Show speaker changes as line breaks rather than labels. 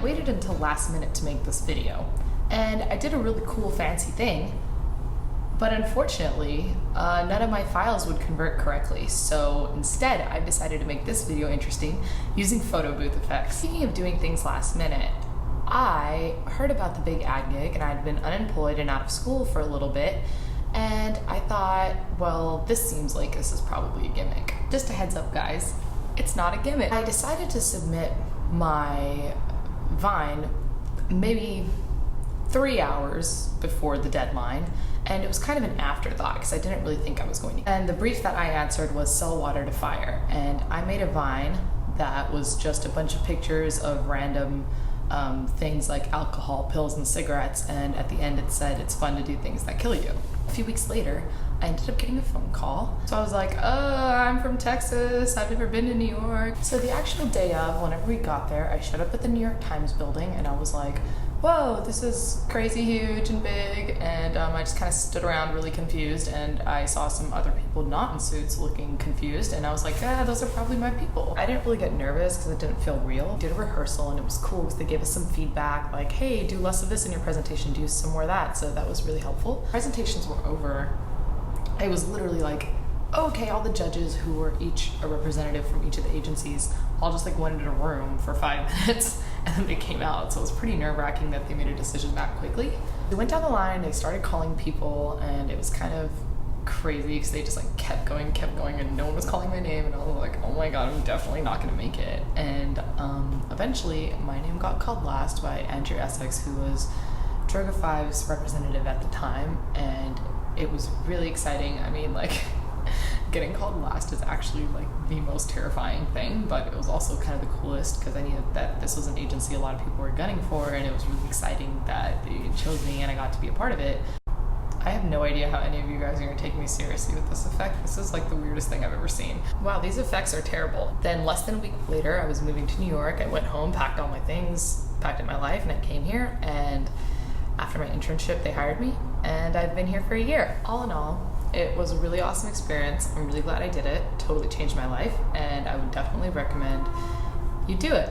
waited until last minute to make this video. And I did a really cool fancy thing, but unfortunately, none of my files would convert correctly. So instead, I decided to make this video interesting using photo booth effects. Speaking of doing things last minute, I heard about the big ad gig and I'd been unemployed and out of school for a little bit. And I thought, well, this seems like this is probably a gimmick. Just a heads up, guys, it's not a gimmick. I decided to submit my Vine maybe 3 hours before the deadline, and it was kind of an afterthought because I didn't really think I was going to. And the brief that I answered was sell water to fire, and I made a Vine that was just a bunch of pictures of random things like alcohol, pills, and cigarettes, and at the end it said it's fun to do things that kill you. A few weeks later, I ended up getting a phone call. So I was like, I'm from Texas, I've never been to New York. So the actual day of, whenever we got there, I showed up at the New York Times building and I was like, whoa, this is crazy huge and big, and I just kind of stood around really confused, and I saw some other people not in suits looking confused, and I was like, those are probably my people. I didn't really get nervous because it didn't feel real. I did a rehearsal and it was cool because they gave us some feedback, like, hey, do less of this in your presentation, do some more of that, so that was really helpful. Presentations were over. I was literally like, okay, all the judges who were each a representative from each of the agencies all just like went into a room for 5 minutes and then they came out. So it was pretty nerve-wracking that they made a decision that quickly. They went down the line, they started calling people, and it was kind of crazy because they just like kept going, and no one was calling my name, and I was like, oh my god, I'm definitely not gonna make it. And eventually my name got called last by Andrew Essex, who was Droga 5's representative at the time, and it was really exciting. I mean, like, getting called last is actually like the most terrifying thing, but it was also kind of the coolest because I knew that this was an agency a lot of people were gunning for, and it was really exciting that they chose me and I got to be a part of it. I have no idea how any of you guys are going to take me seriously with this effect. This is like the weirdest thing I've ever seen. Wow, these effects are terrible. Then less than a week later, I was moving to New York. I went home, packed all my things, packed up my life, and I came here, and after my internship, they hired me, and I've been here for a year. All in all, it was a really awesome experience. I'm really glad I did it. Totally changed my life, and I would definitely recommend you do it.